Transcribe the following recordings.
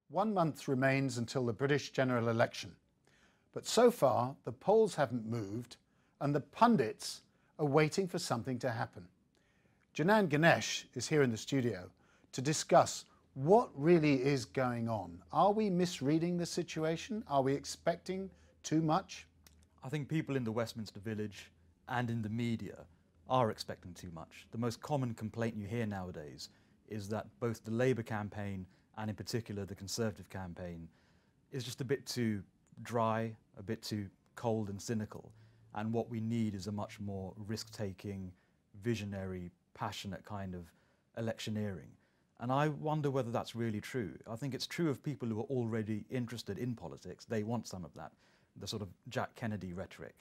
1 month remains until the British general election, but so far the polls haven't moved and the pundits are waiting for something to happen. Janan Ganesh is here in the studio to discuss what really is going on. Are we misreading the situation? Are we expecting too much? I think people in the Westminster Village and in the media are expecting too much. The most common complaint you hear nowadays is that both the Labour campaign and in particular the Conservative campaign is just a bit too dry, a bit too cold and cynical. And what we need is a much more risk-taking, visionary, passionate kind of electioneering. And I wonder whether that's really true. I think it's true of people who are already interested in politics. They want some of that, the sort of Jack Kennedy rhetoric.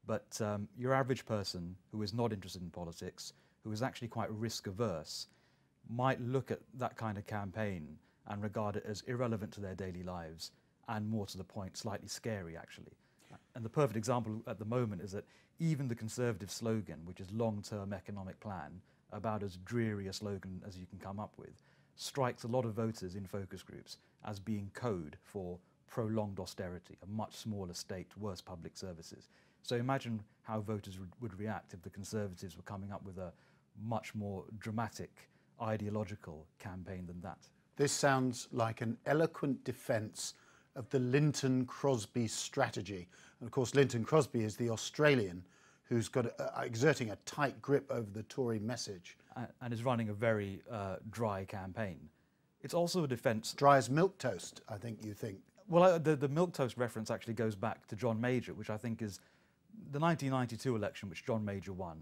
But your average person who is not interested in politics, who is actually quite risk-averse, might look at that kind of campaign and regard it as irrelevant to their daily lives and, more to the point, slightly scary, actually. And the perfect example at the moment is that even the Conservative slogan, which is long-term economic plan, about as dreary a slogan as you can come up with, strikes a lot of voters in focus groups as being code for prolonged austerity, a much smaller state, worse public services. So imagine how voters would react if the Conservatives were coming up with a much more dramatic ideological campaign than that. This sounds like an eloquent defence of the Linton Crosby strategy. And of course, Linton Crosby is the Australian who's got exerting a tight grip over the Tory message. And is running a very dry campaign. It's also a defence... Dry as milquetoast, I think you think. Well, the milquetoast reference actually goes back to John Major, which I think is the 1992 election, which John Major won,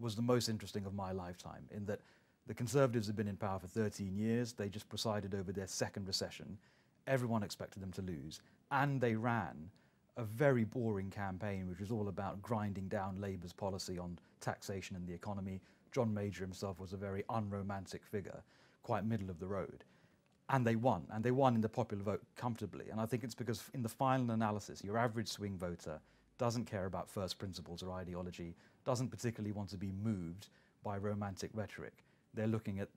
was the most interesting of my lifetime, in that the Conservatives have been in power for 13 years. They just presided over their second recession. Everyone expected them to lose. And they ran a very boring campaign, which was all about grinding down Labour's policy on taxation and the economy. John Major himself was a very unromantic figure, quite middle of the road. And they won in the popular vote comfortably. And I think it's because in the final analysis, your average swing voter doesn't care about first principles or ideology, doesn't particularly want to be moved by romantic rhetoric. They're looking at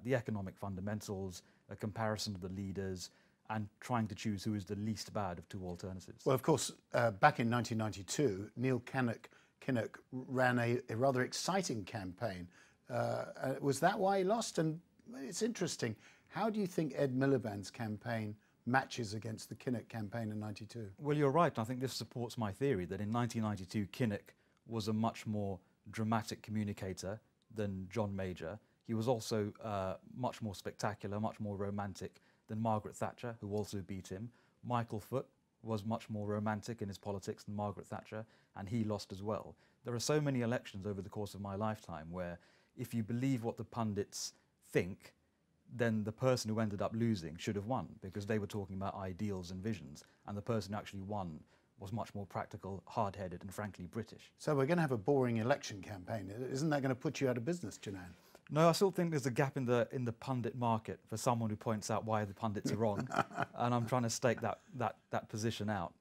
the economic fundamentals, a comparison of the leaders, and trying to choose who is the least bad of two alternatives. Well, of course, back in 1992, Neil Kinnock ran a rather exciting campaign. Was that why he lost? And it's interesting. How do you think Ed Miliband's campaign matches against the Kinnock campaign in '92? Well, you're right. I think this supports my theory that in 1992, Kinnock was a much more dramatic communicator than John Major. He was also much more spectacular, much more romantic than Margaret Thatcher, who also beat him. Michael Foot was much more romantic in his politics than Margaret Thatcher, and he lost as well. There are so many elections over the course of my lifetime where if you believe what the pundits think, then the person who ended up losing should have won, because they were talking about ideals and visions, and the person who actually won was much more practical, hard-headed, and frankly British. So we're going to have a boring election campaign. Isn't that going to put you out of business, Janan? No, I still think there's a gap in the pundit market for someone who points out why the pundits are wrong, and I'm trying to stake that position out.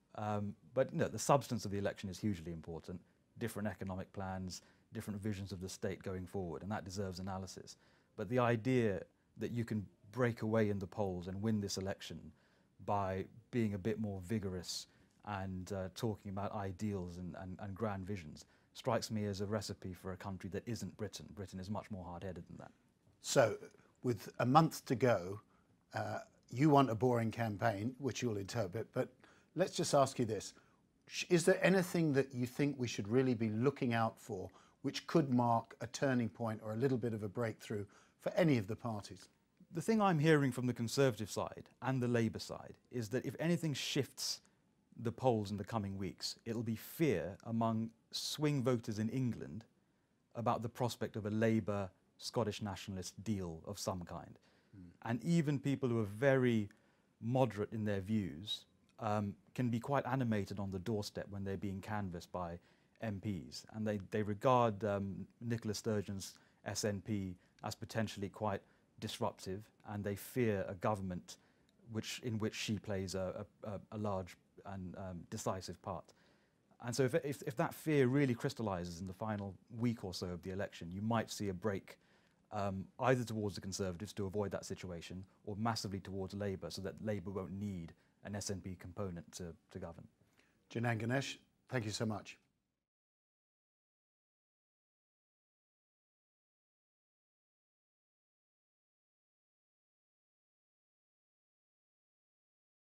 But you know, the substance of the election is hugely important. Different economic plans, different visions of the state going forward, and that deserves analysis. But the idea that you can break away in the polls and win this election by being a bit more vigorous and talking about ideals and grand visions strikes me as a recipe for a country that isn't Britain. Britain is much more hard-headed than that. So, with a month to go, you want a boring campaign, which you'll interpret, but let's just ask you this. Is there anything that you think we should really be looking out for which could mark a turning point or a little bit of a breakthrough for any of the parties? The thing I'm hearing from the Conservative side and the Labour side is that if anything shifts the polls in the coming weeks, it'll be fear among swing voters in England about the prospect of a Labour Scottish nationalist deal of some kind. And even people who are very moderate in their views can be quite animated on the doorstep when they're being canvassed by MPs. And they regard Nicola Sturgeon's SNP as potentially quite disruptive, and they fear a government in which she plays a large and decisive part. And so if that fear really crystallises in the final week or so of the election, you might see a break either towards the Conservatives to avoid that situation, or massively towards Labour so that Labour won't need an SNP component to govern. Janan Ganesh, thank you so much.